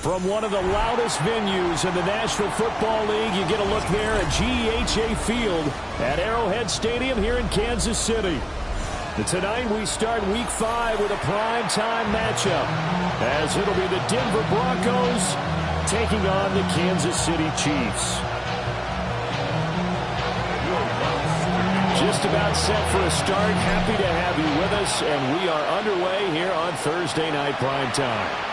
From one of the loudest venues in the National Football League, you get a look there at GEHA Field at Arrowhead Stadium here in Kansas City. Tonight we start Week 5 with a primetime matchup, as it'll be the Denver Broncos taking on the Kansas City Chiefs. Just about set for a start. Happy to have you with us, and we are underway here on Thursday Night Primetime.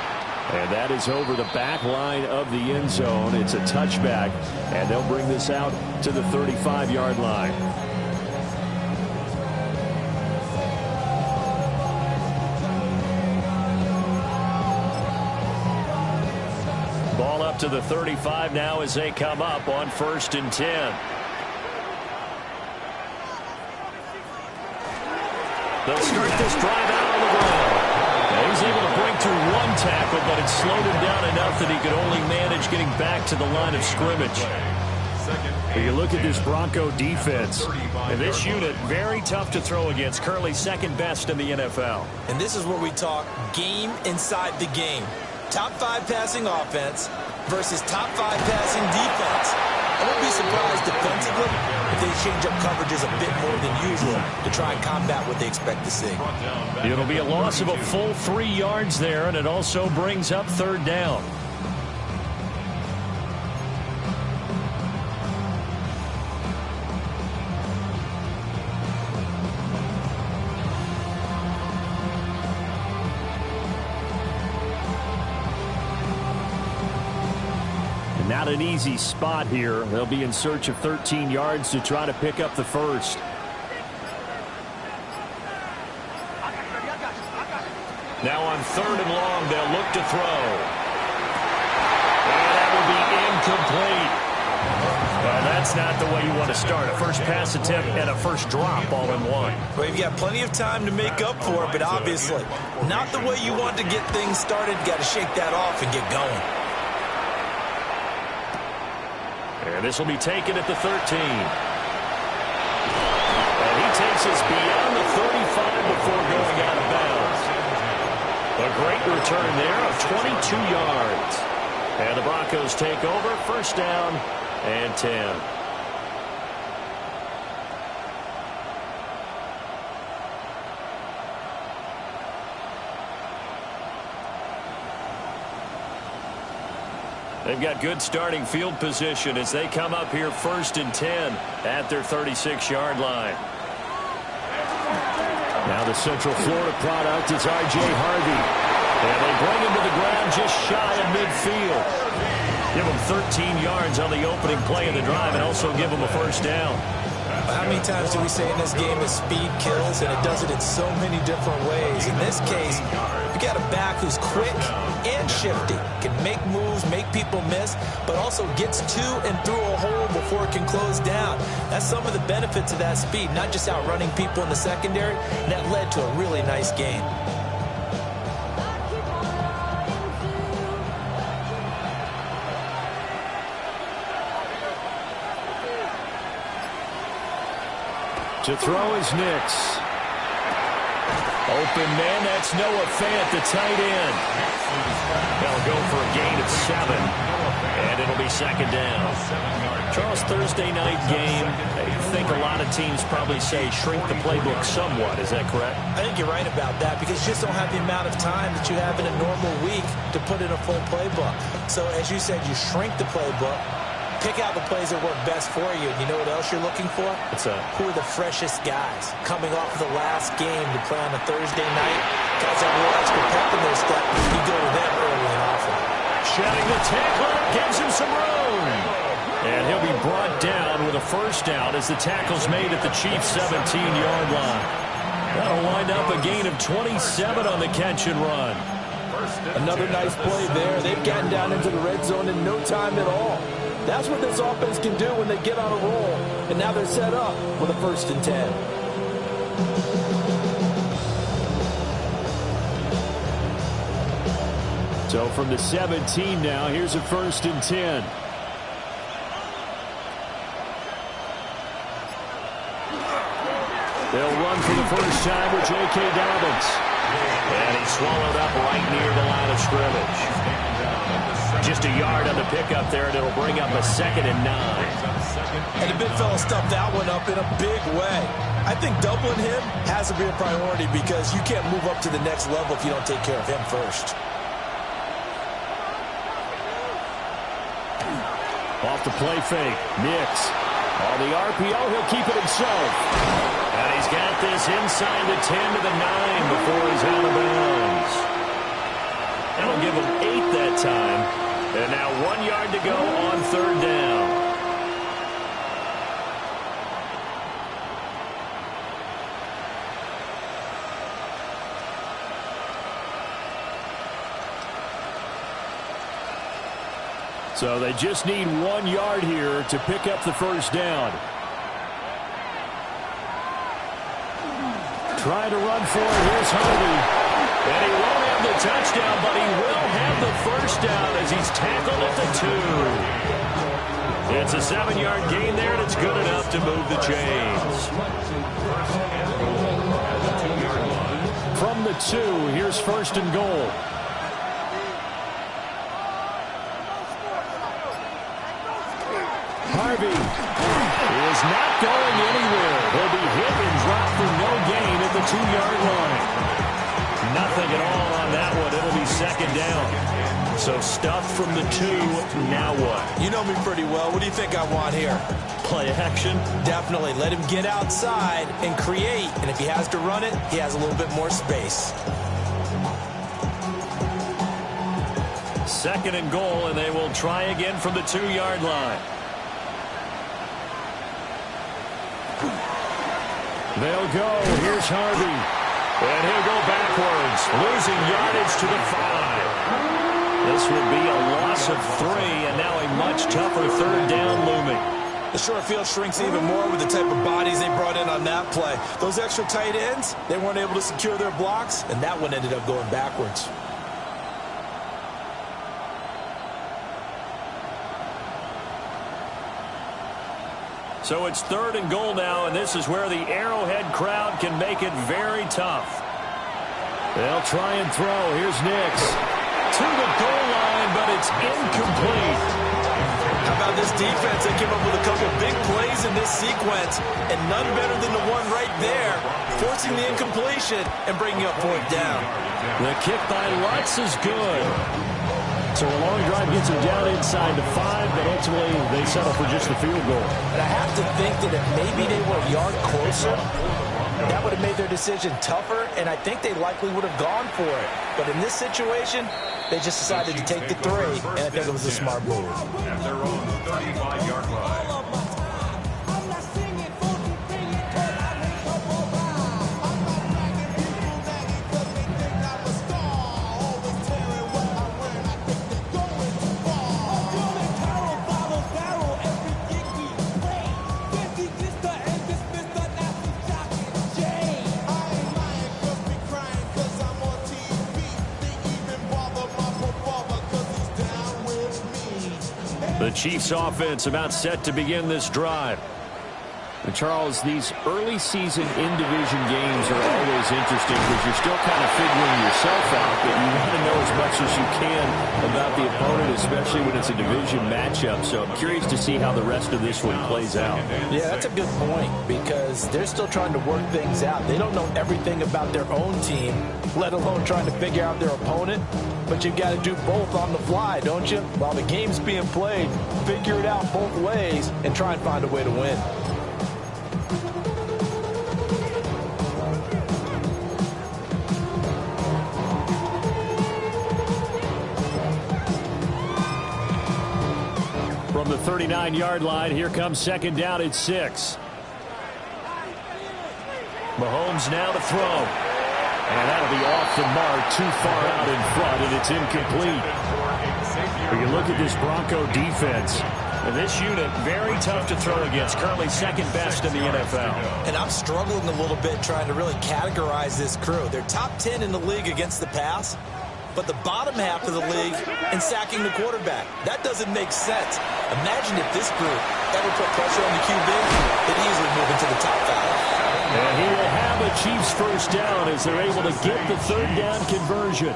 And that is over the back line of the end zone. It's a touchback, and they'll bring this out to the 35-yard line. Ball up to the 35 now as they come up on 1st and 10. They'll start this drive out on the ground. He's able to break through one tackle, but it slowed him down enough that he could only manage getting back to the line of scrimmage. When you look at this Bronco defense, and this unit, very tough to throw against, currently second best in the NFL. And this is where we talk game inside the game. Top 5 passing offense versus top 5 passing defense. I won't be surprised defensively if they change up coverages a bit more than usual to try and combat what they expect to see. It'll be a loss of a full 3 yards there, and it also brings up 3rd down. Not an easy spot here. They'll be in search of 13 yards to try to pick up the first. Now on 3rd and long, they'll look to throw. And that will be incomplete. That's not the way you want to start. A first pass attempt and a first drop all in one. Well, you've got plenty of time to make up for it, but obviously not the way you want to get things started. Got to shake that off and get going. And this will be taken at the 13. And he takes us beyond the 35 before going out of bounds. A great return there of 22 yards. And the Broncos take over, 1st down and 10. They've got good starting field position as they come up here 1st and 10 at their 36-yard line. Now the Central Florida product is R.J. Harvey. And they bring him to the ground just shy of midfield. Give him 13 yards on the opening play of the drive and also give him a 1st down. How many times do we say in this game that speed kills, and it does it in so many different ways? In this case, you got a back who's quick and shifty, can make moves, make people miss, but also gets to and through a hole before it can close down. That's some of the benefits of that speed, not just outrunning people in the secondary, and that led to a really nice game. To throw is Nix. Open man, that's Noah Fant, the tight end. They'll go for a gain of 7, and it'll be 2nd down. Charles, Thursday night game, I think a lot of teams probably say shrink the playbook somewhat. Is that correct? I think you're right about that because you just don't have the amount of time that you have in a normal week to put in a full playbook. So as you said, you shrink the playbook. Pick out the plays that work best for you. And you know what else you're looking for? Who are the freshest guys coming off of the last game to play on a Thursday night? Guys have a little extra pep in their step. You go to them early and often. Shedding the tackle, gives him some room. And he'll be brought down with a 1st down as the tackle's made at the Chiefs' 17-yard line. That'll wind up a gain of 27 on the catch and run. Another nice play there. They've gotten down into the red zone in no time at all. That's what this offense can do when they get on a roll. And now they're set up with a 1st and 10. So from the 17 now, here's a 1st and 10. They'll run for the first time with J.K. Dobbins. And he's swallowed up right near the line of scrimmage. Just a yard on the pickup there, and it'll bring up a 2nd and 9. And the big fella stuffed that one up in a big way. I think doubling him has to be a priority because you can't move up to the next level if you don't take care of him first. Off the play fake. Nix. On the RPO, he'll keep it himself. And he's got this inside the 10 to the 9 before he's out of bounds. That'll give him 8 that time. And now 1 yard to go on 3rd down. So they just need 1 yard here to pick up the first down. Trying to run for it. Here's Harvey. And he won't have the touchdown, but he will have the first down as he's tackled at the 2. It's a 7-yard gain there, and it's good enough to move the chains. From the 2, here's 1st and goal. Harvey is not going anywhere. He'll be hit and dropped for no gain at the 2-yard line. Nothing at all on that one. It'll be 2nd down. So stuff from the 2. Now what? You know me pretty well. What do you think I want here? Play action? Definitely. Let him get outside and create. And if he has to run it, he has a little bit more space. 2nd and goal, and they will try again from the 2-yard line. They'll go. Here's Harvey. And he'll go backwards, losing yardage to the 5. This will be a loss of 3, and now a much tougher 3rd down looming. The short field shrinks even more with the type of bodies they brought in on that play. Those extra tight ends, they weren't able to secure their blocks, and that one ended up going backwards. So it's 3rd and goal now, and this is where the Arrowhead crowd can make it very tough. They'll try and throw. Here's Nix. To the goal line, but it's incomplete. How about this defense? They came up with a couple big plays in this sequence, and none better than the one right there, forcing the incompletion and bringing up 4th down. The kick by Lutz is good. So a long drive gets them down inside the 5, but ultimately they settle for just the field goal. And I have to think that if maybe they were a yard closer, that would have made their decision tougher, and I think they likely would have gone for it. But in this situation, they just decided to take the 3, and I think it was a smart move. At their own 35-yard line. The Chiefs offense about set to begin this drive. And Charles, these early season in-division games are always interesting because you're still kind of figuring yourself out, but you want to know as much as you can about the opponent, especially when it's a division matchup. So I'm curious to see how the rest of this one plays out. Yeah, that's a good point because they're still trying to work things out. They don't know everything about their own team, let alone trying to figure out their opponent. But you've got to do both on the fly, don't you? While the game's being played, figure it out both ways and try and find a way to win. From the 39-yard line, here comes 2nd down at 6. Mahomes now to throw. And that'll be off the mark, too far out in front, and it's incomplete. We can look at this Bronco defense. And this unit, very tough to throw against, currently 2nd best in the NFL. And I'm struggling a little bit trying to really categorize this crew. They're top 10 in the league against the pass, but the bottom half of the league in sacking the quarterback. That doesn't make sense. Imagine if this group ever put pressure on the QB, they'd easily move into the top 5. And he will have a Chiefs first down as they're able to get the third down conversion.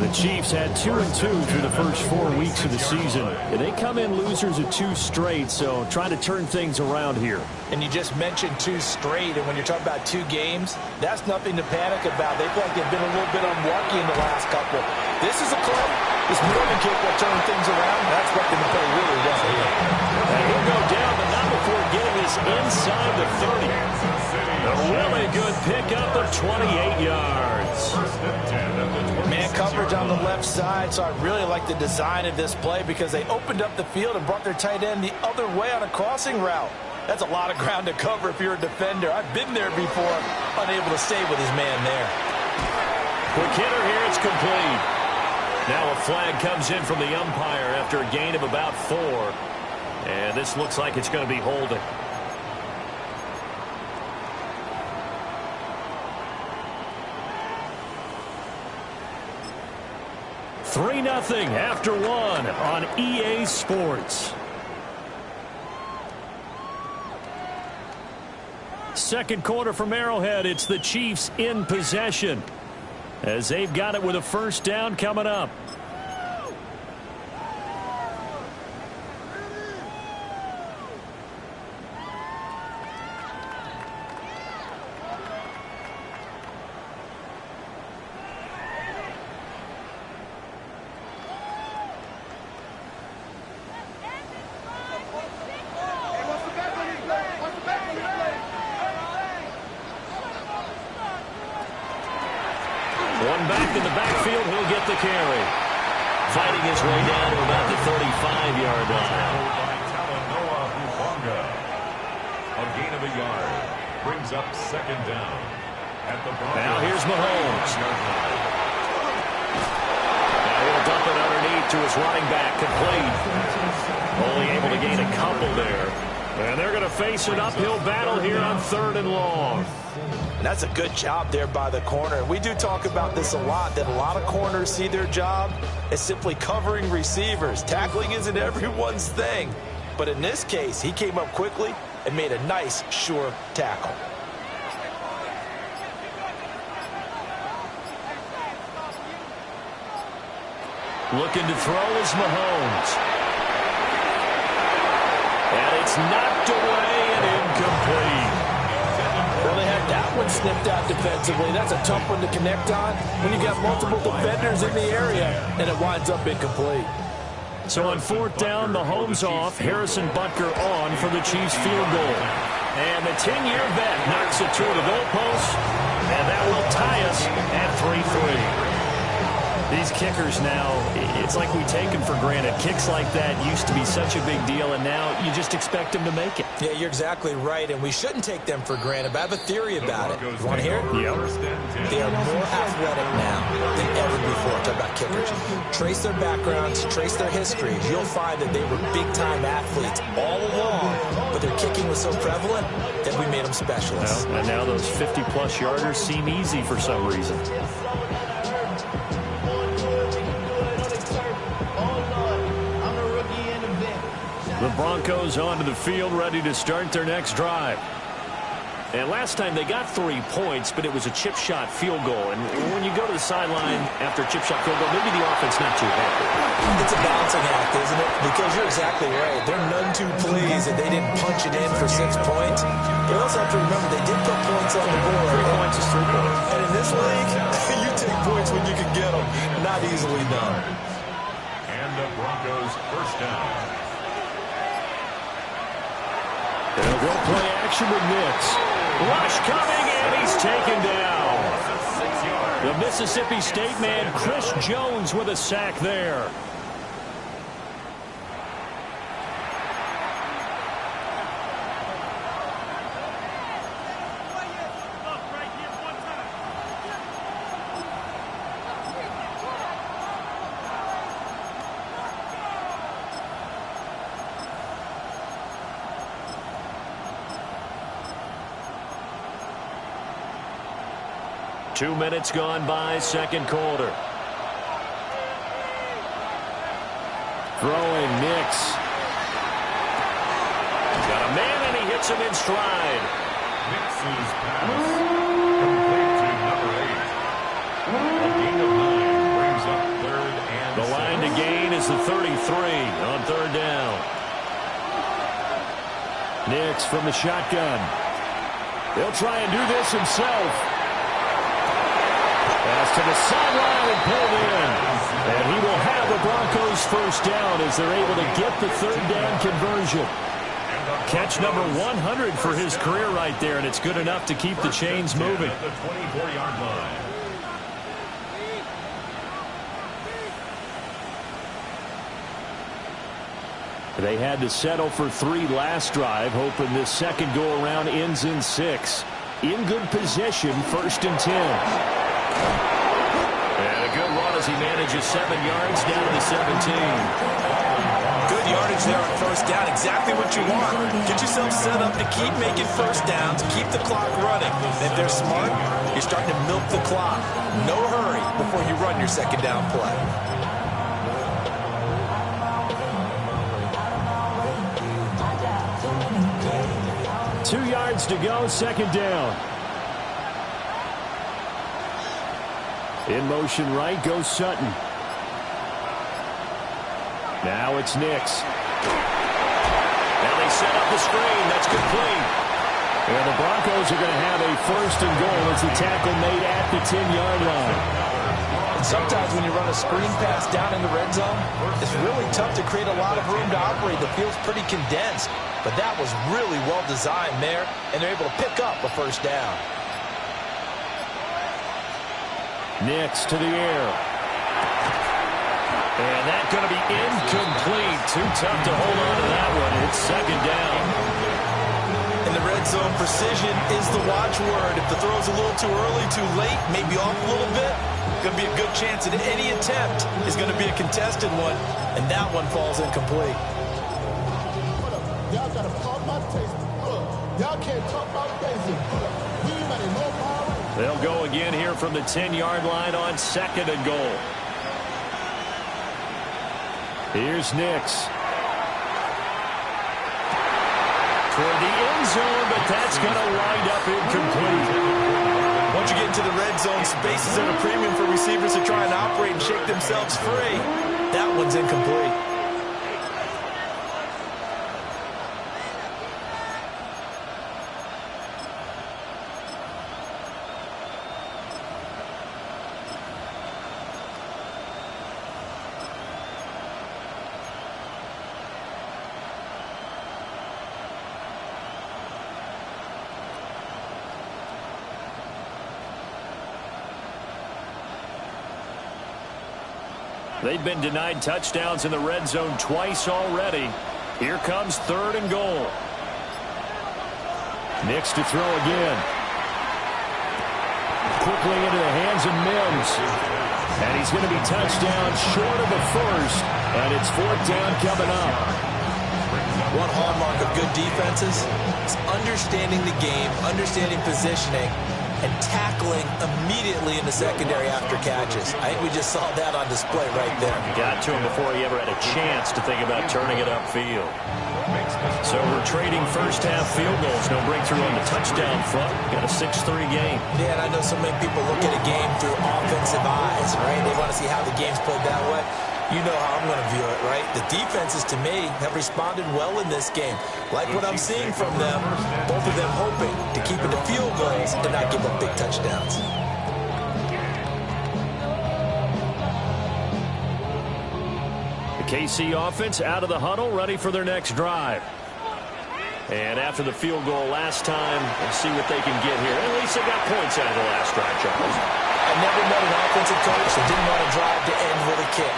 The Chiefs had 2-2 through the first 4 weeks of the season. And they come in losers of 2 straight, so trying to turn things around here. And you just mentioned 2 straight, and when you're talking about 2 games, that's nothing to panic about. They feel like they've been a little bit unlucky in the last couple. This is a club that's more than capable of turning things around. That's what they play really well here. And he'll go down, but not before getting this inside the 30. A really good pickup of 28 yards. Man coverage on the left side, so I really like the design of this play because they opened up the field and brought their tight end the other way on a crossing route. That's a lot of ground to cover if you're a defender. I've been there before, unable to stay with his man there. Quick hitter here, it's complete. Now a flag comes in from the umpire after a gain of about 4. And this looks like it's going to be holding. Three 0 after 1 on EA Sports. Second quarter from Arrowhead. It's the Chiefs in possession as they've got it with a first down coming up. One back in the backfield, he'll get the carry. Fighting his way down to about the 35-yard line. A gain of a yard brings up second down at the Broncos. Now here's Mahomes. Now he'll dump it underneath to his running back, complete. Only able to gain a couple there. And they're going to face an uphill battle here on 3rd and long. And that's a good job there by the corner. We do talk about this a lot, that a lot of corners see their job as simply covering receivers. Tackling isn't everyone's thing. But in this case, he came up quickly and made a nice, sure tackle. Looking to throw is Mahomes. And it's knocked away and incomplete. Well, they had that one snipped out defensively. That's a tough one to connect on when you got multiple defenders in the area, and it winds up incomplete. So on 4th down, Mahomes off, Harrison Butker on for the Chiefs field goal. And the 10-year vet knocks it through the goalpost, and that will tie us at 3-3. These kickers now, it's like we take them for granted. Kicks like that used to be such a big deal, and now you just expect them to make it. Yeah, you're exactly right, and we shouldn't take them for granted. But I have a theory about it. You want to hear it? Yep. They are more athletic now than ever before. Talk about kickers. Trace their backgrounds, trace their histories. You'll find that they were big-time athletes all along, but their kicking was so prevalent that we made them specialists. Well, and now those 50-plus yarders seem easy for some reason. The Broncos onto the field, ready to start their next drive. And last time they got 3 points, but it was a chip shot field goal. And when you go to the sideline after a chip shot field goal, maybe the offense not too happy. It's a balancing act, isn't it? Because you're exactly right. They're none too pleased that they didn't punch it in for 6 points. You also have to remember they did put points on the board. 3 points is 3 points. And in this league, you take points when you can get them. Not easily done. And the Broncos first down. They'll go play action with Nix. Rush coming, and he's taken down. The Mississippi State man, Chris Jones, with a sack there. 2 minutes gone by, second quarter. Throwing Nix. Got a man, and he hits him in stride. Nix's pass complete to number 8. A gain of 9 brings up 3rd and The line to gain is the 33 on 3rd down. Nix from the shotgun. He'll try and do this himself. Pass to the sideline and pulled in. And he will have the Broncos first down as they're able to get the 3rd down conversion. Catch number 100 for his career right there, and it's good enough to keep the chains moving. At the 24-yard line. They had to settle for 3 last drive, hoping this second go-around ends in 6. In good position, 1st and 10. And a good run as he manages 7 yards down to the 17. Good yardage there on 1st down. Exactly what you want. Get yourself set up to keep making 1st downs, keep the clock running. And if they're smart, you're starting to milk the clock. No hurry before you run your 2nd down play. Two yards to go, 2nd down. In motion right goes Sutton. Now it's Nix. Now they set up the screen. That's complete. And the Broncos are going to have a 1st and goal as the tackle made at the 10-yard line. And sometimes when you run a screen pass down in the red zone, it's really tough to create a lot of room to operate. The field's pretty condensed. But that was really well designed there, and they're able to pick up a 1st down. Nix to the air. And that's going to be incomplete. Too tough to hold on to that one. It's 2nd down. In the red zone, precision is the watchword. If the throw's a little too early, too late, maybe off a little bit, going to be a good chance that any attempt is going to be a contested one, and that one falls incomplete. Y'all gotta talk about taste. Y'all can't talk about basic. They'll go again here from the 10-yard line on 2nd and goal. Here's Nix. Toward the end zone, but that's going to wind up incomplete. Once you get into the red zone, spaces at a premium for receivers to try and operate and shake themselves free. That one's incomplete. They've been denied touchdowns in the red zone twice already. Here comes 3rd and goal. Nix to throw again. Quickly into the hands of Mims. And he's going to be touched down short of the 1st. And it's 4th down coming up. One hallmark of good defenses is understanding the game, understanding positioning, and tackling immediately in the secondary after catches. I think we just saw that on display right there. Got to him before he ever had a chance to think about turning it upfield. So we're trading first-half field goals. No breakthrough on the touchdown front. Got a 6-3 game. Yeah, and I know so many people look at a game through offensive eyes, right? They want to see how the game's played that way. You know how I'm going to view it, right? The defenses, to me, have responded well in this game. Like what I'm seeing from them, both of them hoping to keep it to field goals and not give up big touchdowns. The KC offense out of the huddle, ready for their next drive. And after the field goal last time, let's see what they can get here. At least they got points out of the last drive, Charles. I never met an offensive coach that didn't want to drive to end with a kick.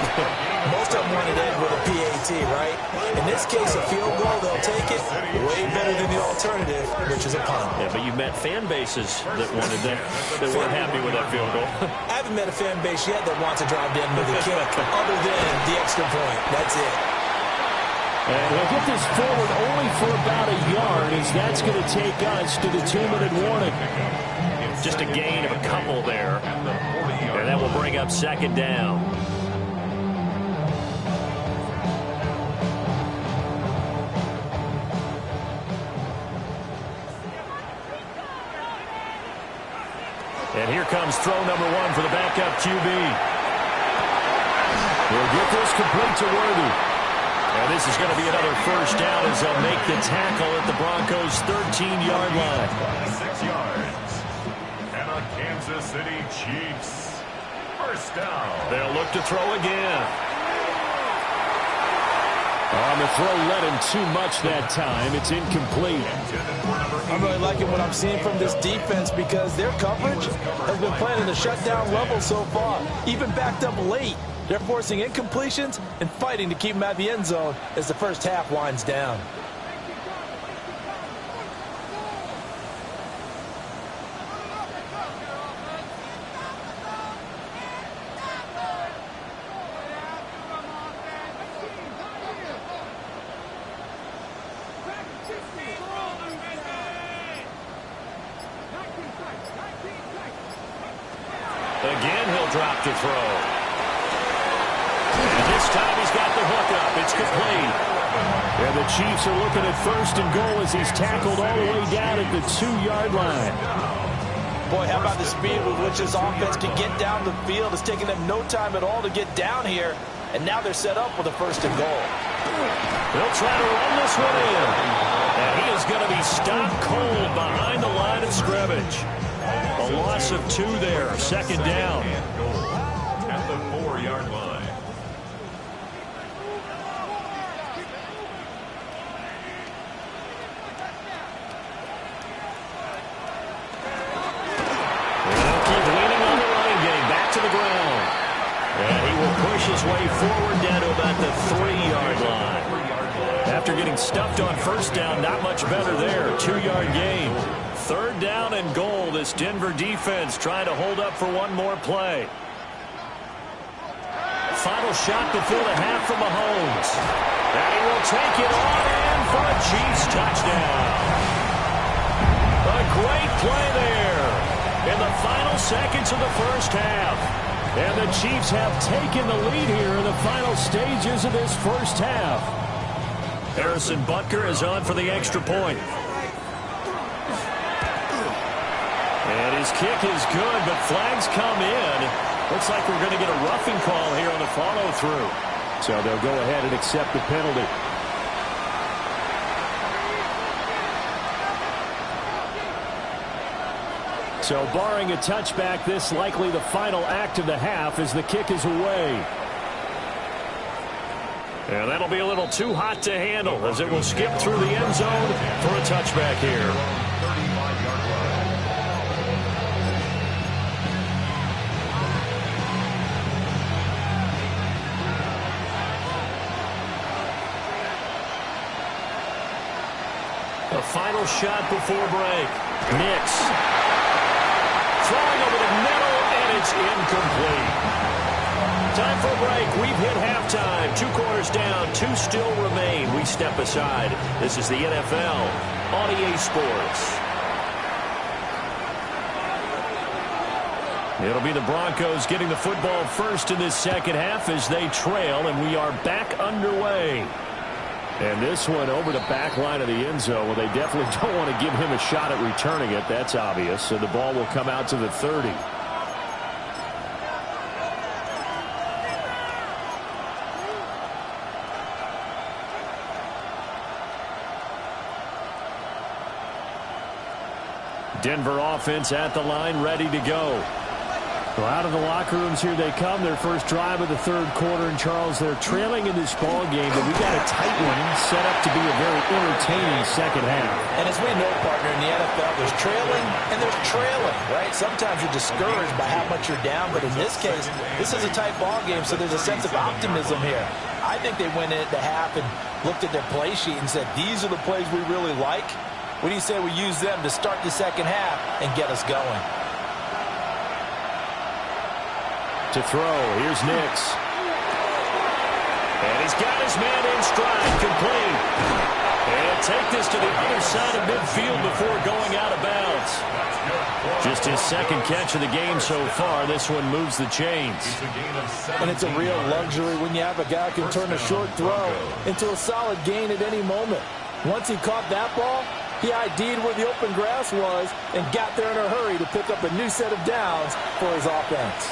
Most of them wanted to end with a PAT, right? In this case, a field goal, they'll take it way better than the alternative, which is a punt. Yeah, but you've met fan bases that wanted that weren't happy with that field goal. I haven't met a fan base yet that wants to drive to end with a kick, other than the extra point. That's it. And we'll get this forward only for about a yard, as that's going to take us to the 2-minute warning. Just a gain of a couple there. And that will bring up second down. And here comes throw number one for the backup QB. He'll get this complete to Worthy. And this is going to be another first down as they'll make the tackle at the Broncos' 13-yard line. 6 yards. And a Kansas City Chiefs. First down. They'll look to throw again. On the throw, led him too much that time. It's incomplete. I'm really liking what I'm seeing from this defense because their coverage has been playing at a shutdown level so far. Even backed up late, they're forcing incompletions and fighting to keep them out of the end zone as the first half winds down. Again, he'll drop to throw. And this time he's got the hook up. It's complete. And the Chiefs are looking at first and goal as he's tackled all the way down at the 2-yard line. Boy, how about the speed with which this offense can get down the field? It's taking them no time at all to get down here. And now they're set up with a first and goal. They'll try to run this one in. And he is going to be stopped cold behind the line of scrimmage. A loss of 2 there. Second down. At the 4-yard line. They'll keep leaning on the running game. Back to the ground. And he will push his way forward down to about the 3-yard line. After getting stuffed on first down, not much better there. 2-yard gain. Third down and goal. This Denver defense trying to hold up for one more play. Final shot before the half from Mahomes. And he will take it on in for a Chiefs touchdown. A great play there in the final seconds of the first half. And the Chiefs have taken the lead here in the final stages of this first half. Harrison Butker is on for the extra point. And his kick is good, but flags come in. Looks like we're going to get a roughing call here on the follow-through. So they'll go ahead and accept the penalty. So barring a touchback, this likely the final act of the half as the kick is away. And that'll be a little too hot to handle as it will skip through the end zone for a touchback here. A final shot before break. Nix. Throwing over the middle, and it's incomplete. Time for a break. We've hit halftime. 2 quarters down. 2 still remain. We step aside. This is the NFL on EA Sports. It'll be the Broncos getting the football first in this second half as they trail, and we are back underway. And this one over the back line of the end zone. Well, they definitely don't want to give him a shot at returning it. That's obvious. So the ball will come out to the 30. Denver offense at the line, ready to go. Well, out of the locker rooms here they come. Their first drive of the third quarter. And, Charles, they're trailing in this ball game, but we got a tight one set up to be a very entertaining second half. And as we know, partner, in the NFL, there's trailing and there's trailing, right? Sometimes you're discouraged by how much you're down, but in this case, this is a tight ball game, so there's a sense of optimism here. I think they went into half and looked at their play sheet and said, these are the plays we really like. What do you say we use them to start the second half and get us going? To throw, here's Nix. And he's got his man in stride, complete. And take this to the other side of midfield before going out of bounds. Just his second catch of the game so far. This one moves the chains. And it's a real luxury when you have a guy who can turn a short throw into a solid gain at any moment. Once he caught that ball, he ID'd where the open grass was and got there in a hurry to pick up a new set of downs for his offense.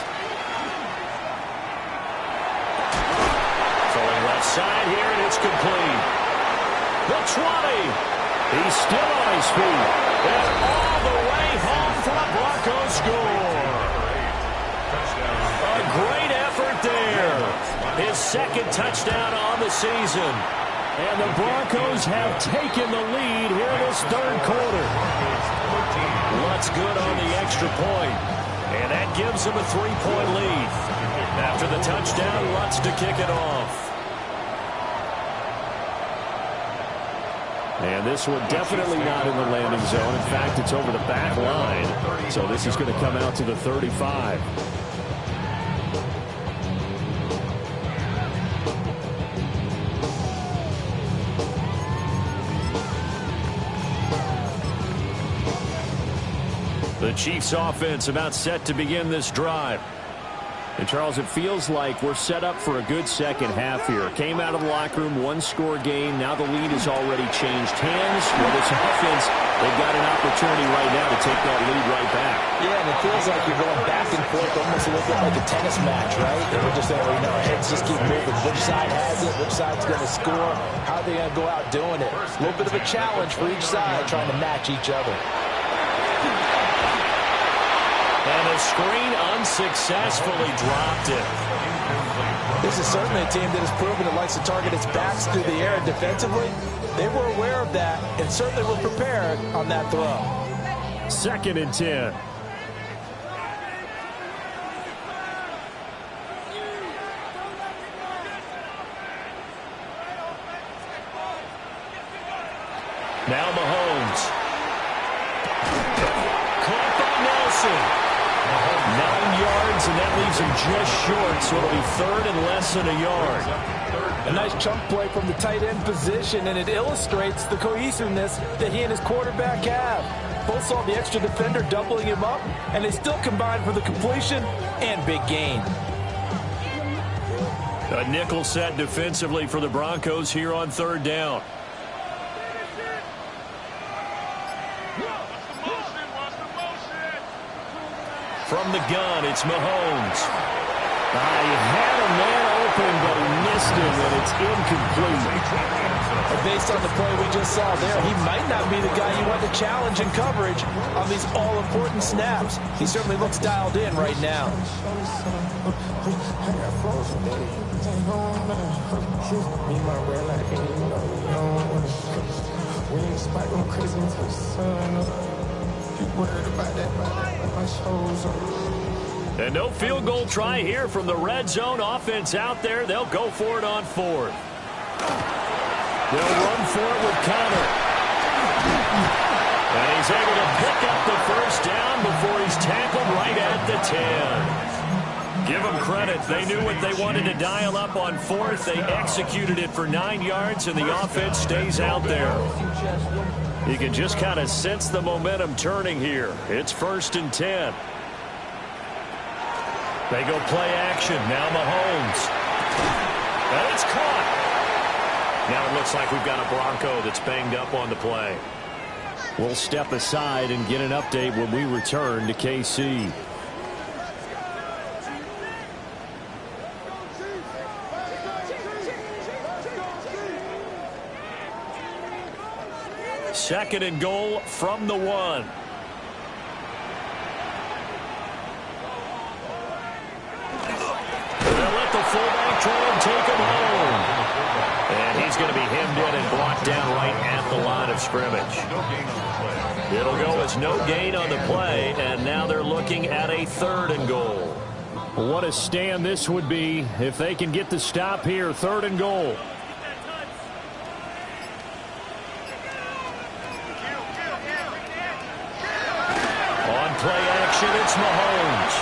Throwing left side here, and it's complete. The 20. He's still on his feet. And all the way home for a Broncos score. A great effort there. His second touchdown on the season. And the Broncos have taken the lead here in this third quarter. Lutz good on the extra point. And that gives him a 3-point lead. After the touchdown, Lutz to kick it off. And this one definitely not in the landing zone. In fact, it's over the back line. So this is going to come out to the 35. The Chiefs offense about set to begin this drive. And Charles, it feels like we're set up for a good second half here. Came out of the locker room, one-score game. Now the lead has already changed hands. Well, this offense, they've got an opportunity right now to take that lead right back. Yeah, and it feels like you're going back and forth almost a little bit like a tennis match, right? And we're just saying, our heads just keep moving. Which side has it? Which side's going to score? How are they going to go out doing it? A little bit of a challenge for each side trying to match each other. And a screen unsuccessfully dropped it. This is certainly a team that has proven it likes to target its backs through the air defensively. They were aware of that and certainly were prepared on that throw. 2nd and 10. Now Mahomes. Caught by Nelson. 9 yards, and that leaves him just short, so it'll be 3rd and less than a yard. A nice chunk play from the tight end position, and it illustrates the cohesiveness that he and his quarterback have. Both saw the extra defender doubling him up, and they still combined for the completion and big gain. A nickel set defensively for the Broncos here on 3rd down. From the gun, it's Mahomes. He had a man open, but he missed him, and it's incomplete. And based on the play we just saw there, he might not be the guy you want to challenge in coverage on these all-important snaps. He certainly looks dialed in right now. And no field goal try here from the red zone offense out there. They'll go for it on 4th. They'll run for it with Connor. And he's able to pick up the 1st down before he's tackled right at the 10. Give them credit. They knew what they wanted to dial up on 4th. They executed it for 9 yards, and the offense stays out there. You can just kind of sense the momentum turning here. It's 1st and 10. They go play action. Now Mahomes. And it's caught. Now it looks like we've got a Bronco that's banged up on the play. We'll step aside and get an update when we return to KC. Second and goal from the 1. They'll let the fullback try and take him home. And he's going to be hemmed in and brought down right at the line of scrimmage. It'll go as no gain on the play, and now they're looking at a 3rd and goal. What a stand this would be if they can get the stop here. 3rd and goal. Play action, it's Mahomes.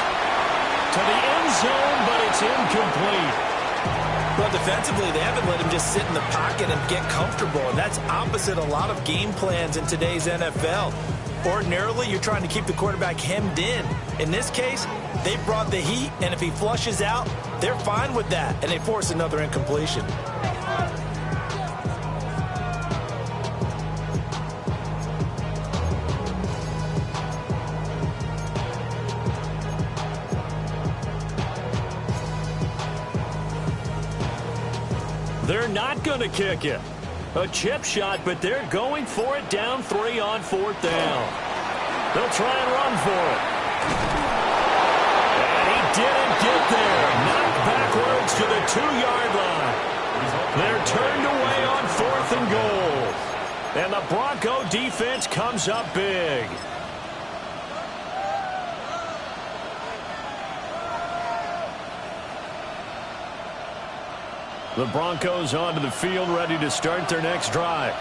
To the end zone, but it's incomplete. Well, defensively, they haven't let him just sit in the pocket and get comfortable, and that's opposite a lot of game plans in today's NFL. Ordinarily, you're trying to keep the quarterback hemmed in. In this case, they brought the heat, and if he flushes out, they're fine with that, and they force another incompletion. They're not going to kick it. A chip shot, but they're going for it down 3 on 4th down. They'll try and run for it. And he didn't get there. Knocked backwards to the 2-yard line. They're turned away on 4th and goal. And the Bronco defense comes up big. The Broncos onto the field, ready to start their next drive.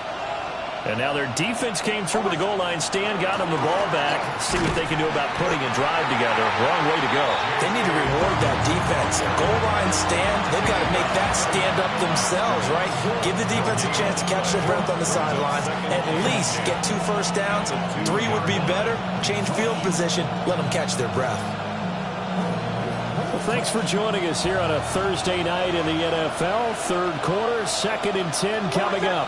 And now their defense came through with the goal line stand, got them the ball back. See what they can do about putting a drive together. Wrong way to go. They need to reward that defense. Goal line stand, they've got to make that stand up themselves, right? Give the defense a chance to catch their breath on the sidelines. At least get 2 first downs. 3 would be better. Change field position. Let them catch their breath. Well, thanks for joining us here on a Thursday night in the NFL. Third quarter, 2nd and 10 coming up.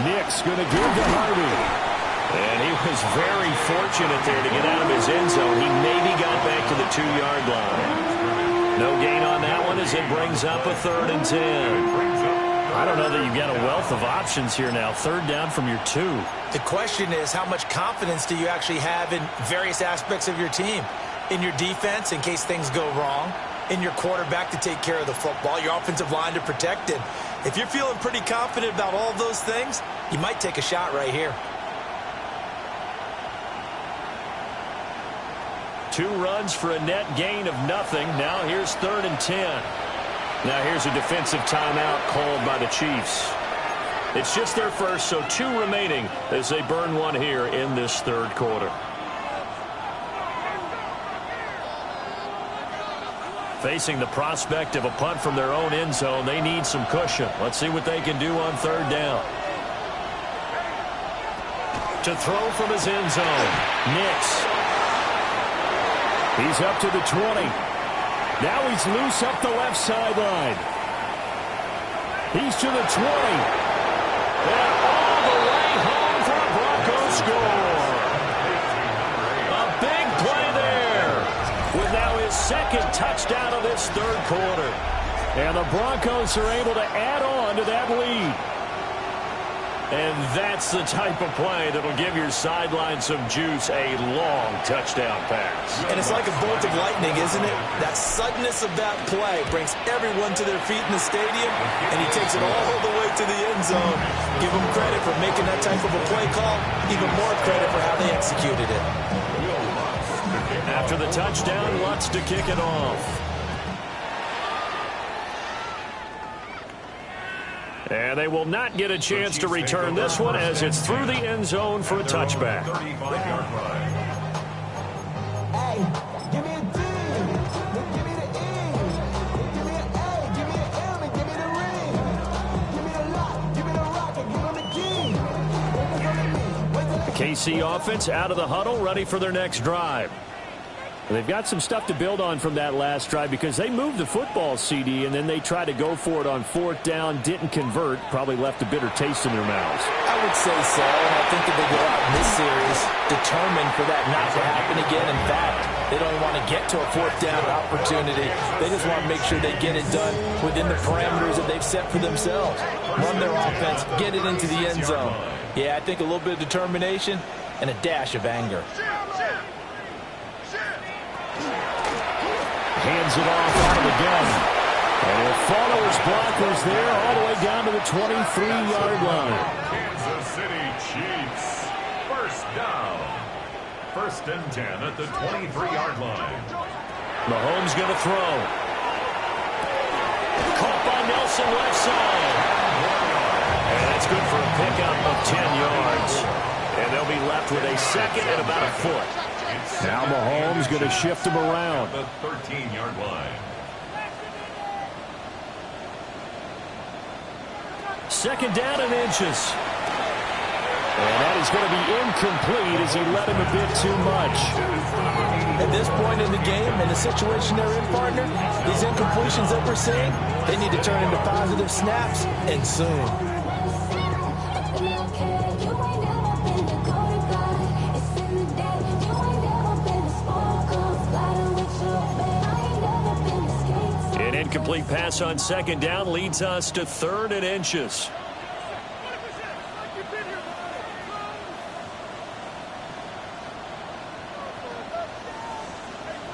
Nick's going to give to Harvey. And he was very fortunate there to get out of his end zone. He maybe got back to the 2-yard line. No gain on that one as it brings up a 3rd and 10. I don't know that you've got a wealth of options here now. 3rd down from your 2. The question is, how much confidence do you actually have in various aspects of your team? In your defense, in case things go wrong. In your quarterback to take care of the football. Your offensive line to protect it. If you're feeling pretty confident about all those things, you might take a shot right here. 2 runs for a net gain of nothing. Now here's 3rd and 10. Now here's a defensive timeout called by the Chiefs. It's just their first, so 2 remaining as they burn one here in this 3rd quarter. Facing the prospect of a punt from their own end zone, they need some cushion. Let's see what they can do on 3rd down. To throw from his end zone, Nix. He's up to the 20. Now he's loose up the left sideline. He's to the 20. And all the way home for a Broncos score. A big play there. With now his 2nd touchdown of this 3rd quarter. And the Broncos are able to add on to that lead. And that's the type of play that'll give your sideline some juice, a long touchdown pass. And it's like a bolt of lightning, isn't it? That suddenness of that play brings everyone to their feet in the stadium, and he takes it all the way to the end zone. Give him credit for making that type of a play call, even more credit for how they executed it. After the touchdown, Lutz to kick it off. And they will not get a chance to return this one as it's through the end zone for a touchback. Hey, give me a D. Give me the E. Give me an A. Give me an M. And give me the ring. Give me the lock. Give me the rock. And give me the key. The KC offense out of the huddle, ready for their next drive. They've got some stuff to build on from that last drive because they moved the football, CD, and then they tried to go for it on 4th down, didn't convert, probably left a bitter taste in their mouths. I would say so, and I think that they go out in this series determined for that not to happen again. In fact, they don't want to get to a 4th down opportunity. They just want to make sure they get it done within the parameters that they've set for themselves. Run their offense, get it into the end zone. Yeah, I think a little bit of determination and a dash of anger. Hands it off out of the gun. And he'll follow his blockers there all the way down to the 23-yard line. Kansas City Chiefs. First down. 1st and 10 at the 23-yard line. Mahomes going to throw. Caught by Nelson left side. And that's good for a pickup of 10 yards. And they'll be left with a second and about a foot. Now Mahomes going to shift him around. The 13-yard line. Second down and inches. And that is going to be incomplete as he led him a bit too much. At this point in the game, in the situation they're in, partner, these incompletions that we're seeing, they need to turn into positive snaps, and soon. An incomplete pass on second down leads us to 3rd and inches.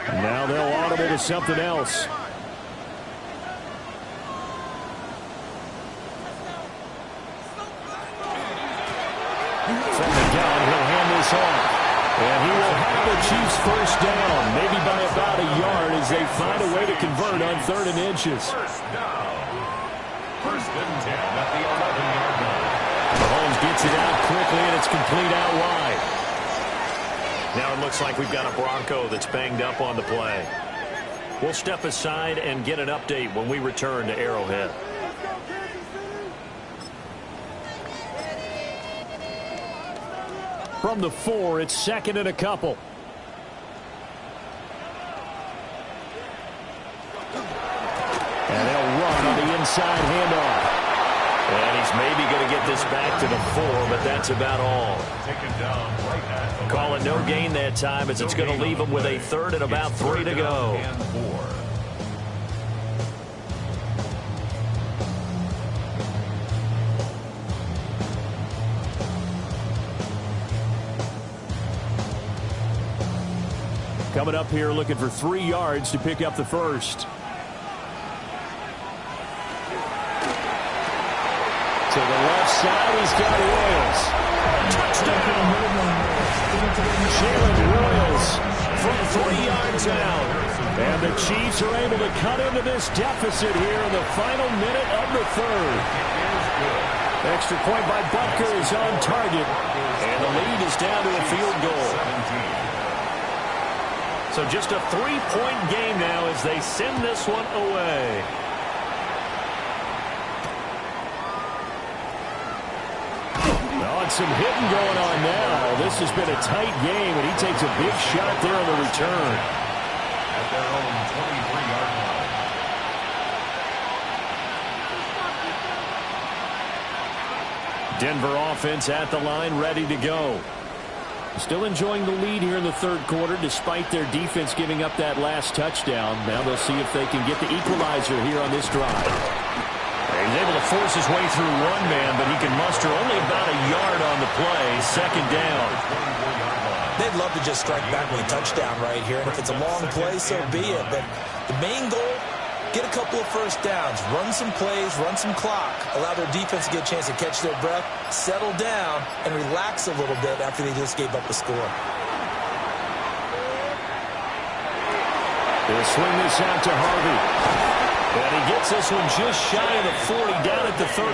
Now they'll audible to something else. From the gun, he'll hand this off. And he will have the Chiefs first down, maybe by about a yard as they find a way to convert on 3rd and inches. First down. First and 10 at the 11-yard line. Mahomes gets it out quickly, and it's complete out wide. Now it looks like we've got a Bronco that's banged up on the play. We'll step aside and get an update when we return to Arrowhead. From the 4, it's 2nd and a couple. And they'll run on the inside handoff. And he's maybe going to get this back to the 4, but that's about all. Taken down right at the Call it no gain that time as it's going to leave him with a 3rd and about 3 to go. and 4. Coming up here looking for 3 yards to pick up the first. To the left side, he's got Royals. Touchdown! Jalen Royals from 3 yards out. And the Chiefs are able to cut into this deficit here in the final minute of the 3rd. Extra point by Butker is on target. And the lead is down to a field goal. So just a 3-point game now as they send this one away. Oh, and some hitting going on now. This has been a tight game, and he takes a big shot there on the return. At their own 23-yard line. Denver offense at the line, ready to go. Still enjoying the lead here in the 3rd quarter despite their defense giving up that last touchdown. Now they'll see if they can get the equalizer here on this drive. He's able to force his way through one man, but he can muster only about a yard on the play. 2nd down. They'd love to just strike back with a touchdown right here, and if it's a long play, so be it. But the main goal, get a couple of first downs, run some plays, run some clock, allow their defense to get a chance to catch their breath, settle down, and relax a little bit after they just gave up the score. They'll swing this out to Harvey. And he gets this one just shy of the 40, down at the 39.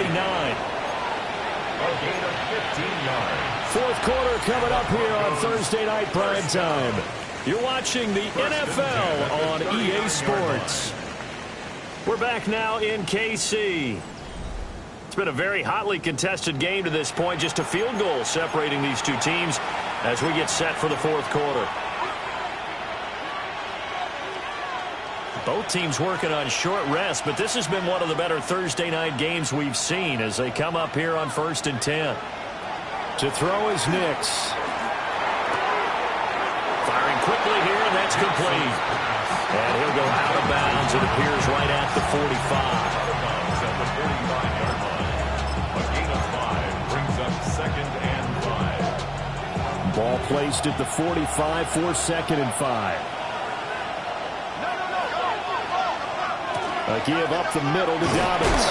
A gain of 15 yards. 4th quarter coming up here on Thursday Night Prime Time. You're watching the NFL on EA Sports. We're back now in KC. It's been a very hotly contested game to this point. Just a field goal separating these two teams as we get set for the 4th quarter. Both teams working on short rest, but this has been one of the better Thursday night games we've seen as they come up here on 1st and 10. To throw is Nix. Firing quickly here, and that's complete. And he'll go out of bounds. It appears right at the 45. Out of bounds at the 45-yard line. A gain of 5 brings up 2nd and 5. Ball placed at the 45 for 2nd and 5. A give up the middle to Dobbins.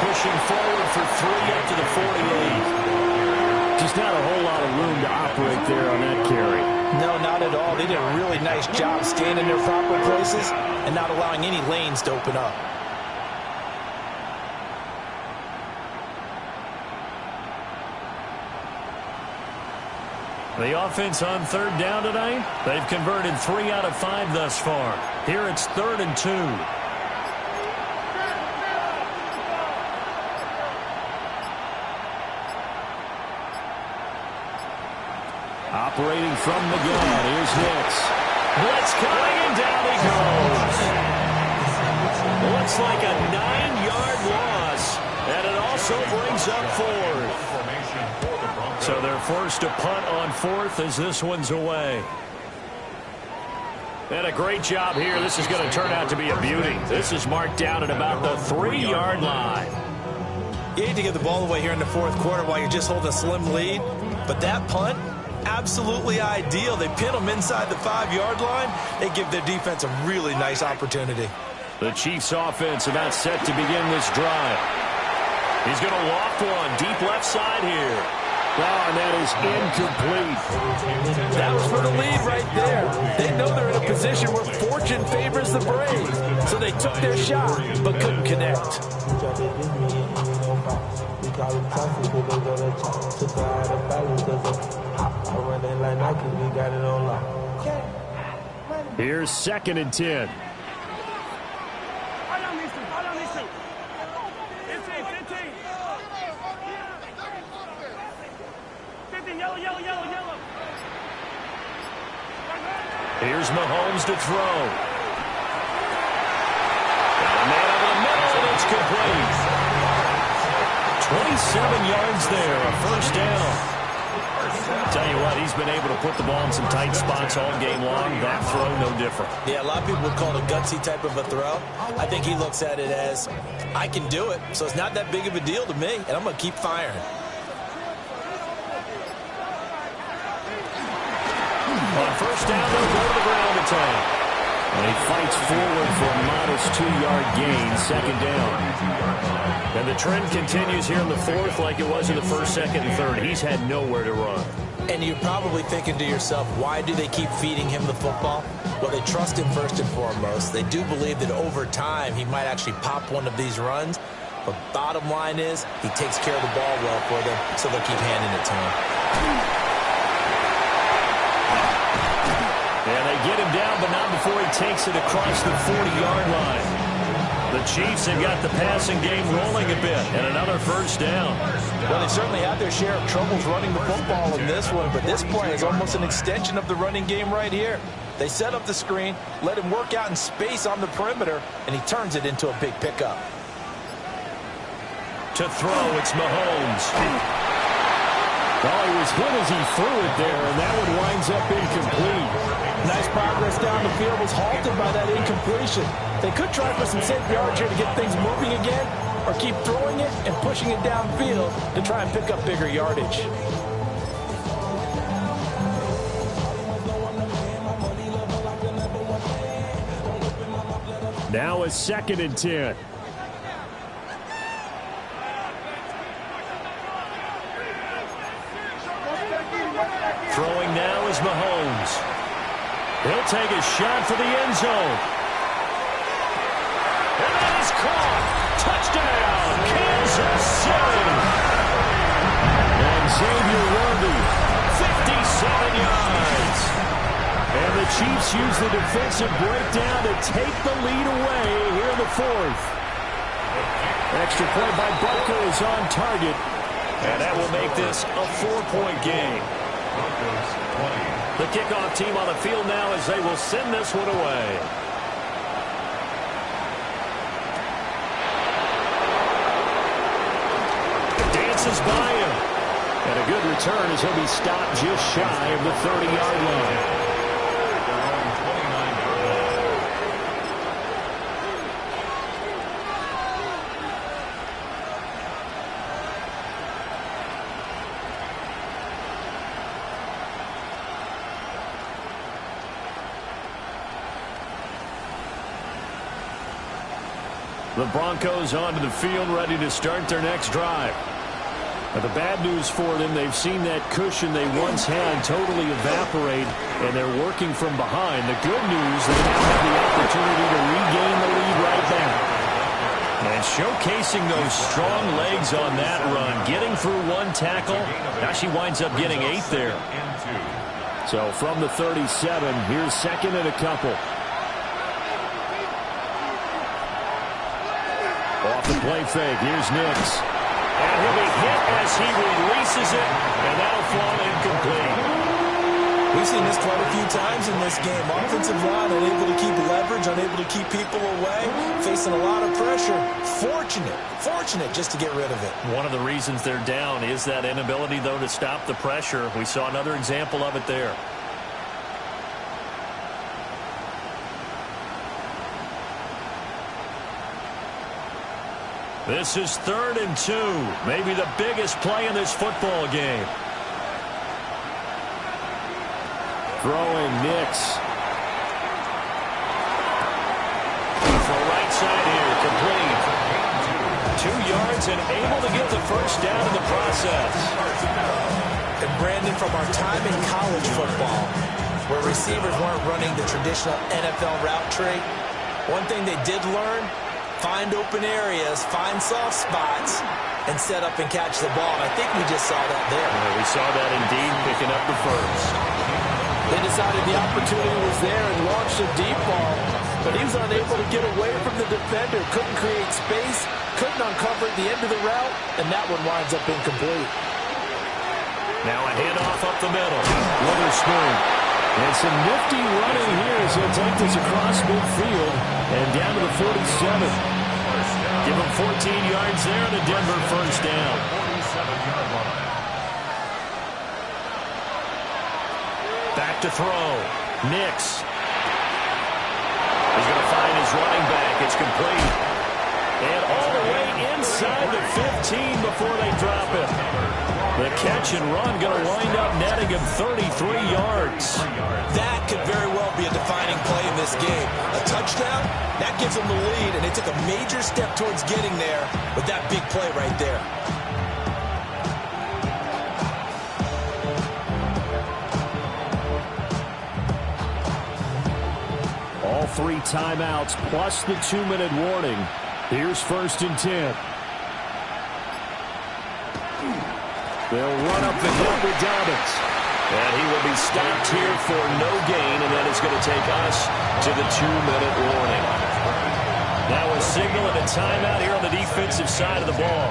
Pushing forward for 3 up to the 48. Just not a whole lot of room to operate there on that carry. No, not at all. They did a really nice job staying in their proper places and not allowing any lanes to open up. The offense on third down tonight, they've converted 3 out of 5 thus far. Here it's 3rd and 2. Operating from the gun, here's Hicks. Blitz coming, and down he goes. Looks like a 9-yard loss, and it also brings up 4th. So they're forced to punt on 4th as this one's away. And a great job here. This is going to turn out to be a beauty. This is marked down at about the 3-yard line. You hate to give the ball away here in the 4th quarter while you're just holding a slim lead, but that punt, absolutely ideal. They pin them inside the 5-yard line. They give their defense a really nice opportunity. The Chiefs offense about set to begin this drive. He's going to loft one deep left side here. Oh, and that is incomplete. That was for the lead right there. They know they're in a position where fortune favors the brave. So they took their shot, but couldn't connect. Here's 2nd and 10. Here's Mahomes to throw. Got a man over the middle, and it's complete. 27 yards there, a 1st down. Tell you what, he's been able to put the ball in some tight spots all game long. That throw, no different. Yeah, a lot of people would call it a gutsy type of a throw. I think he looks at it as, I can do it, so it's not that big of a deal to me, and I'm going to keep firing. On 1st down, they'll go to the ground attack. And he fights forward for a modest 2-yard gain, 2nd down. And the trend continues here in the 4th like it was in the 1st, 2nd, and 3rd. He's had nowhere to run. And you're probably thinking to yourself, why do they keep feeding him the football? Well, they trust him first and foremost. They do believe that over time he might actually pop one of these runs. But bottom line is, he takes care of the ball well for them, so they'll keep handing it to him. And they get him down, but not before he takes it across the 40-yard line. The Chiefs have got the passing game rolling a bit, and another 1st down. Well, they certainly had their share of troubles running the football in this one, but this play is almost an extension of the running game right here. They set up the screen, let him work out in space on the perimeter, and he turns it into a big pickup. To throw, it's Mahomes. Oh, he was hit as he threw it there, and that one winds up incomplete. Nice progress down the field was halted by that incompletion. They could try for some safe yards here to get things moving again, or keep throwing it and pushing it downfield to try and pick up bigger yardage. Now it's 2nd and 10. Throwing now is Mahomes. He'll take a shot for the end zone. And that is caught. Touchdown, Kansas City. And Xavier Worthy, 57 yards. And the Chiefs use the defensive breakdown to take the lead away here in the 4th. Extra point by Barker is on target. And that will make this a 4-point game. The kickoff team on the field now as they will send this one away. Dances by him. And a good return as he'll be stopped just shy of the 30-yard line. The Broncos onto the field, ready to start their next drive. Now, the bad news for them, they've seen that cushion they once had totally evaporate, and they're working from behind. The good news, they now have the opportunity to regain the lead right back. And showcasing those strong legs on that run. Getting through one tackle. Now she winds up getting 8 there. So from the 37, here's second and a couple. Off the play fake, here's Nix. And he'll be hit as he releases it, and that'll fall incomplete. We've seen this quite a few times in this game. Offensive line unable to keep leverage, unable to keep people away, facing a lot of pressure. Fortunate just to get rid of it. One of the reasons they're down is that inability, though, to stop the pressure. We saw another example of it there. This is 3rd and 2. Maybe the biggest play in this football game. Throwing Nix. For right side here, complete. 2 yards and able to get the first down in the process. And Brandon, from our time in college football, where receivers weren't running the traditional NFL route tree, one thing they did learn, find open areas, find soft spots, and set up and catch the ball. And I think we just saw that there. Yeah, we saw that indeed, picking up the first. They decided the opportunity was there and launched a deep ball, but he was unable to get away from the defender, couldn't create space, couldn't uncover the end of the route, and that one winds up incomplete. Now a handoff up the middle. Witherspoon. And some nifty running here as he'll take this across midfield and down to the 47. Give him 14 yards there and a Denver first down. 47-yard line. Back to throw. Nix. He's going to find his running back. It's complete. And all the way inside the 15 before they drop it. The catch and run going to wind up netting him 33 yards. That could very well be a defining play in this game. A touchdown, that gives them the lead, and they took a major step towards getting there with that big play right there. All 3 timeouts plus the 2-minute warning. Here's 1st and 10. They'll run up the gut with Dobbins. And he will be stopped here for no gain, and that is going to take us to the 2-minute warning. Now a signal and a timeout here on the defensive side of the ball.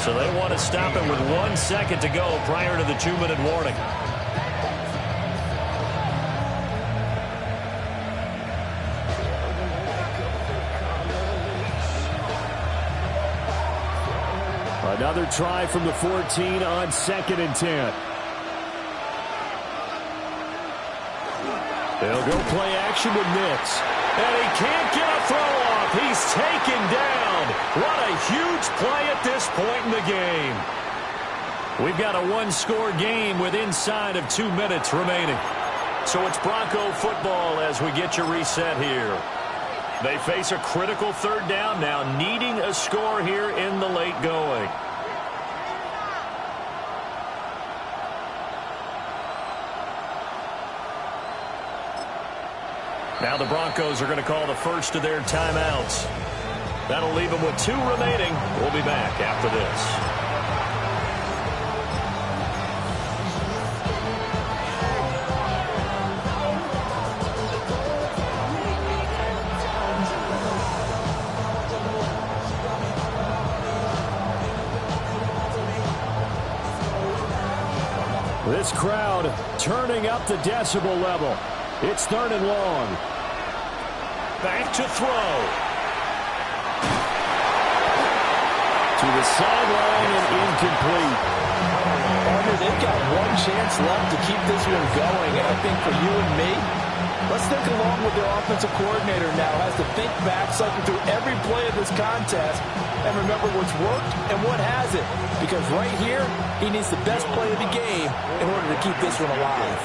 So they want to stop it with 1 second to go prior to the 2-minute warning. Another try from the 14 on 2nd and 10. They'll go play action with Nix. And he can't get a throw off. He's taken down. What a huge play at this point in the game. We've got a 1-score game with inside of 2 minutes remaining. So it's Bronco football as we get your reset here. They face a critical 3rd down now, needing a score here in the late going. Now the Broncos are going to call the first of their timeouts. That'll leave them with 2 remaining. We'll be back after this. This crowd turning up the decibel level. It's 3rd and long. Back to throw. To the sideline and incomplete. Arthur, they've got 1 chance left to keep this one going. And I think for you and me, let's think along with their offensive coordinator now. Has to think back, cycle through every play of this contest, and remember what's worked and what hasn't. Because right here, he needs the best play of the game in order to keep this one alive.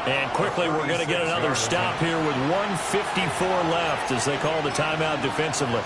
And quickly, we're going to get another stop here with 1:54 left as they call the timeout defensively.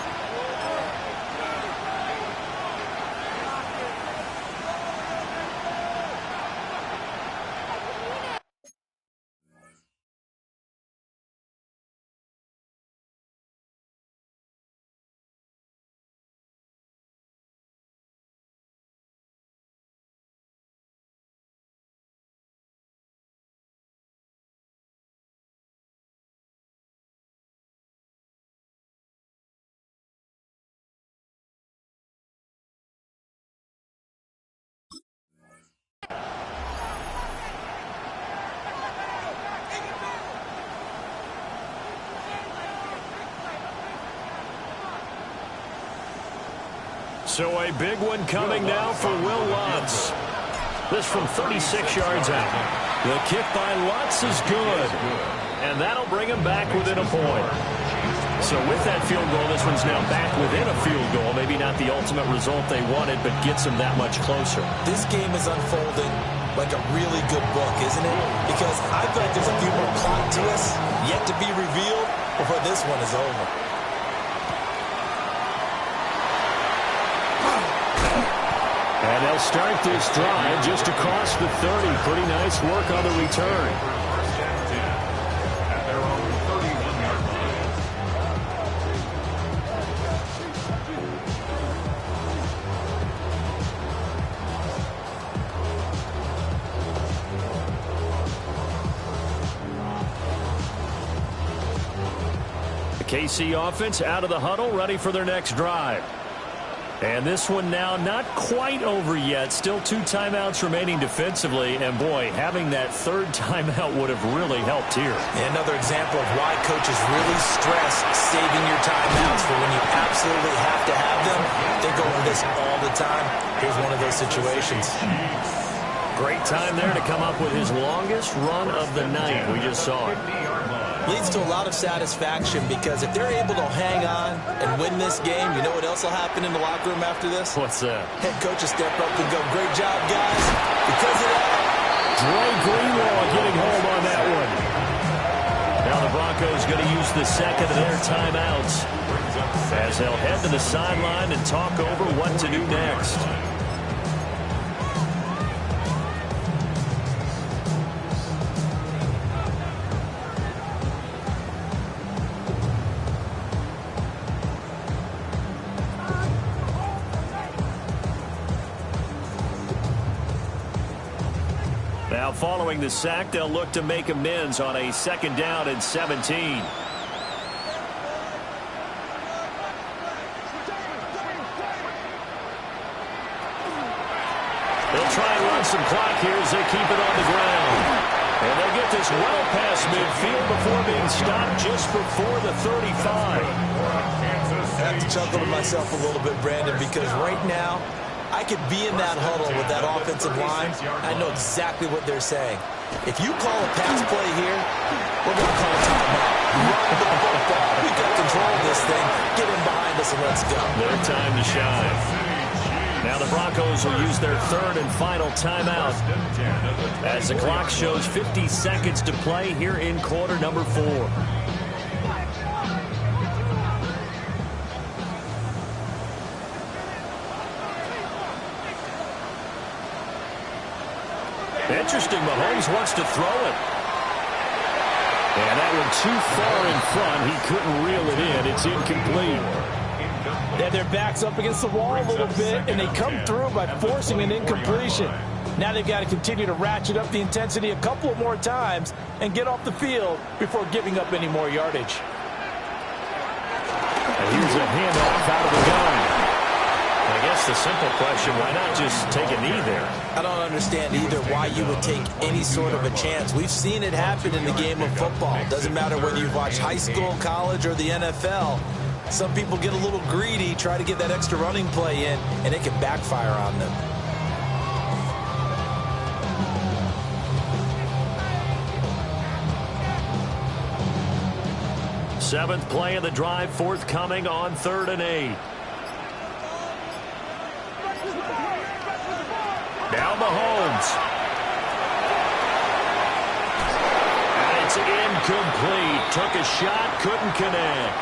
So a big one coming now for Will Lutz. This from 36 yards out. The kick by Lutz is good. And that'll bring him back within a point. So with that field goal, this one's now back within a field goal. Maybe not the ultimate result they wanted, but gets them that much closer. This game is unfolding like a really good book, isn't it? Because I feel like there's a few more plot twists yet to be revealed before this one is over. And they'll start this drive just across the 30. Pretty nice work on the return. KC offense out of the huddle, ready for their next drive. And this one now not quite over yet. Still 2 timeouts remaining defensively. And, boy, having that third timeout would have really helped here. Another example of why coaches really stress saving your timeouts for when you absolutely have to have them. They go over this all the time. Here's one of those situations. Great time there to come up with his longest run of the night. We just saw it. Leads to a lot of satisfaction because if they're able to hang on and win this game, you know what else will happen in the locker room after this? What's that? Head coach will step up and go, great job, guys. Because of that, Dre Greenlaw getting home on that one. Now the Broncos going to use the second of their timeouts as they'll head to the sideline and talk over what to do next. Now following the sack, they'll look to make amends on a 2nd down and 17. They'll try and run some clock here as they keep it on the ground. And they'll get this well past midfield before being stopped just before the 35. I have to chuckle to myself a little bit, Brandon, because right now, I could be in that huddle with that offensive line. I know exactly what they're saying. If you call a pass play here, we're going to call a timeout. Run the football. We got control of this thing. Get in behind us and let's go. Their time to shine. Now the Broncos will use their 3rd and final timeout as the clock shows 50 seconds to play here in quarter number 4. Interesting, Mahomes wants to throw it. And that one too far in front. He couldn't reel it in. It's incomplete. They have their backs up against the wall a little bit, and they come through by forcing an incompletion. Now they've got to continue to ratchet up the intensity a couple more times and get off the field before giving up any more yardage. And here's a handoff out of the gun. I guess the simple question, why not just take a knee there? I don't understand either why you would take any sort of a chance. We've seen it happen in the game of football. It doesn't matter whether you've watched high school, college, or the NFL. Some people get a little greedy, try to get that extra running play in, and it can backfire on them. Seventh play of the drive, forthcoming on 3rd and 8. Now Mahomes. And it's incomplete. Took a shot, couldn't connect.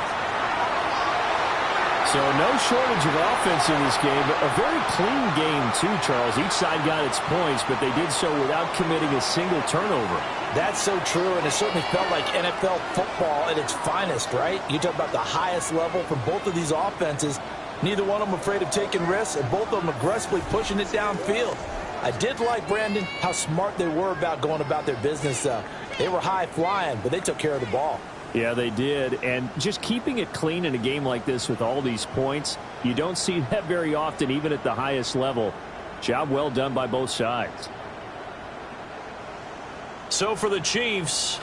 So no shortage of offense in this game, but a very clean game too, Charles. Each side got its points, but they did so without committing a single turnover. That's so true, and it certainly felt like NFL football at its finest, right? You talk about the highest level for both of these offenses. Neither one of them afraid of taking risks, and both of them aggressively pushing it downfield. I did like, Brandon, how smart they were about going about their business. They were high flying, but they took care of the ball. Yeah, they did. And just keeping it clean in a game like this with all these points, you don't see that very often, even at the highest level. Job well done by both sides. So for the Chiefs,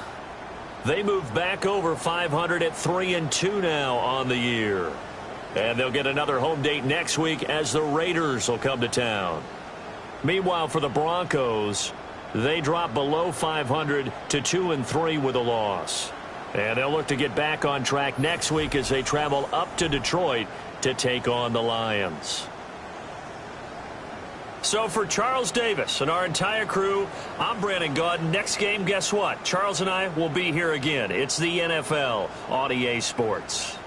they move back over 500 at 3-2 now on the year. And they'll get another home date next week as the Raiders will come to town. Meanwhile, for the Broncos, they drop below 500 to 2-3 with a loss. And they'll look to get back on track next week as they travel up to Detroit to take on the Lions. So for Charles Davis and our entire crew, I'm Brandon Gaudin. Next game, guess what? Charles and I will be here again. It's the NFL on EA Sports.